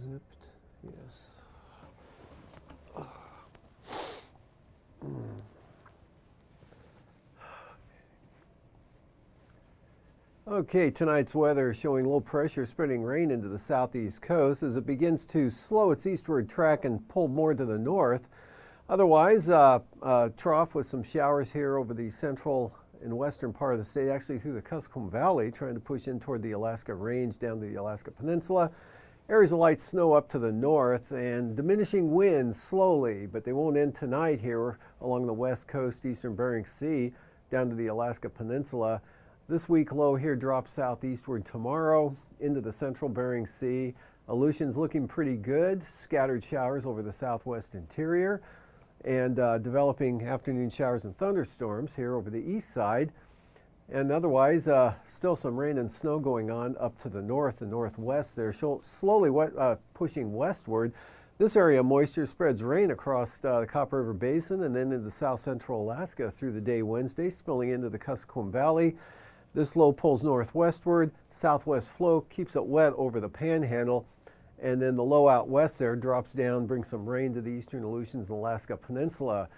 Zipped, yes. Okay, tonight's weather showing low pressure spreading rain into the southeast coast as it begins to slow its eastward track and pull more to the north. Otherwise, trough with some showers here over the central and western part of the state, actually through the Kuskokwim Valley, trying to push in toward the Alaska Range down to the Alaska Peninsula. Areas of light snow up to the north and diminishing winds slowly, but they won't end tonight here along the west coast, eastern Bering Sea, down to the Alaska Peninsula. This week low here drops southeastward tomorrow into the central Bering Sea. Aleutians looking pretty good. Scattered showers over the southwest interior and developing afternoon showers and thunderstorms here over the east side. And otherwise, still some rain and snow going on up to the north and northwest there, slowly pushing westward. This area of moisture spreads rain across the Copper River Basin and then into south central Alaska through the day Wednesday, spilling into the Kuskokwim Valley. This low pulls northwestward, southwest flow keeps it wet over the panhandle, and then the low out west there drops down, brings some rain to the eastern Aleutians and Alaska Peninsula.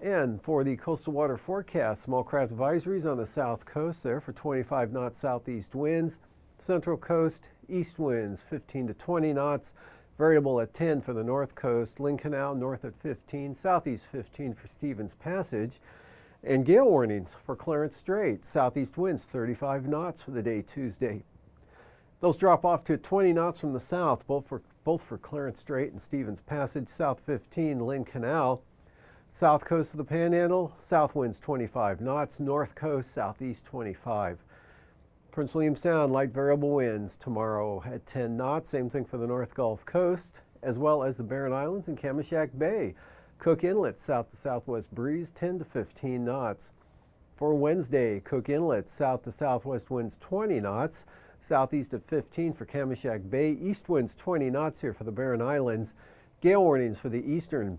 And for the coastal water forecast, small craft advisories on the south coast there for 25 knot southeast winds, central coast east winds 15 to 20 knots, variable at 10 for the north coast, Lynn Canal north at 15, southeast 15 for Stevens Passage. And gale warnings for Clarence Strait, southeast winds 35 knots for the day Tuesday. Those drop off to 20 knots from the south, both for Clarence Strait and Stevens Passage, south 15, Lynn Canal. South coast of the Panhandle, south winds 25 knots, north coast, southeast 25. Prince William Sound, light variable winds tomorrow at 10 knots, same thing for the North Gulf Coast, as well as the Barren Islands and Kamishak Bay. Cook Inlet, south to southwest breeze, 10 to 15 knots. For Wednesday, Cook Inlet, south to southwest winds, 20 knots. Southeast at 15 for Kamishak Bay. East winds, 20 knots here for the Barren Islands. Gale warnings for the eastern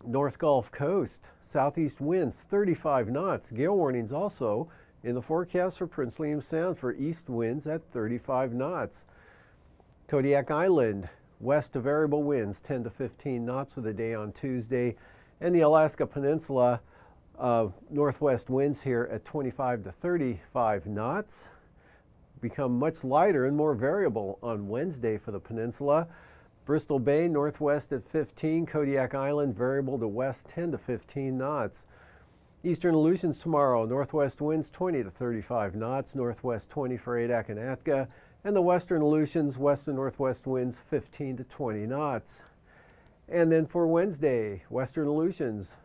North Gulf Coast. Southeast winds, 35 knots. Gale warnings also in the forecast for Prince William Sound for east winds at 35 knots. Kodiak Island, west to variable winds, 10 to 15 knots for the day on Tuesday. And the Alaska Peninsula, northwest winds here at 25 to 35 knots. Become much lighter and more variable on Wednesday for the peninsula. Bristol Bay, northwest at 15. Kodiak Island, variable to west, 10 to 15 knots. Eastern Aleutians tomorrow, northwest winds 20 to 35 knots, northwest 20 for Adak and Atka. And the western Aleutians, west and northwest winds 15 to 20 knots. And then for Wednesday, western Aleutians,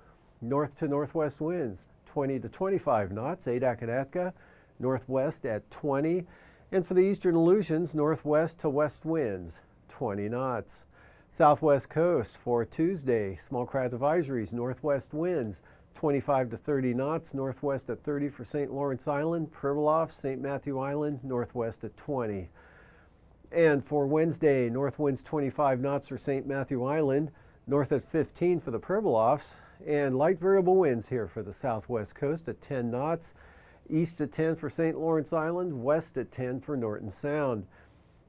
north to northwest winds 20 to 25 knots, Adak and Atka, northwest at 20. And for the eastern Aleutians, northwest to west winds 20 knots. Southwest coast for Tuesday, small craft advisories, northwest winds 25 to 30 knots, northwest at 30 for St. Lawrence Island, Pribilof, St. Matthew Island, northwest at 20. And for Wednesday, north winds 25 knots for St. Matthew Island, north at 15 for the Pribilofs, and light variable winds here for the southwest coast at 10 knots, east at 10 for St. Lawrence Island, west at 10 for Norton Sound.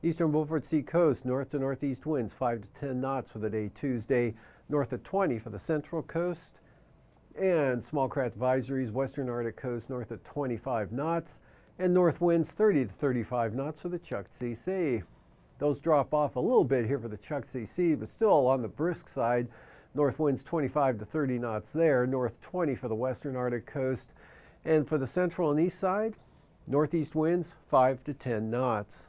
Eastern Beaufort Sea coast, north to northeast winds 5 to 10 knots for the day Tuesday, north at 20 for the central coast. And small craft advisories, western Arctic coast north at 25 knots, and north winds 30 to 35 knots for the Chukchi Sea. Those drop off a little bit here for the Chukchi Sea, but still on the brisk side. North winds 25 to 30 knots there, north 20 for the western Arctic coast. And for the central and east side, northeast winds 5 to 10 knots.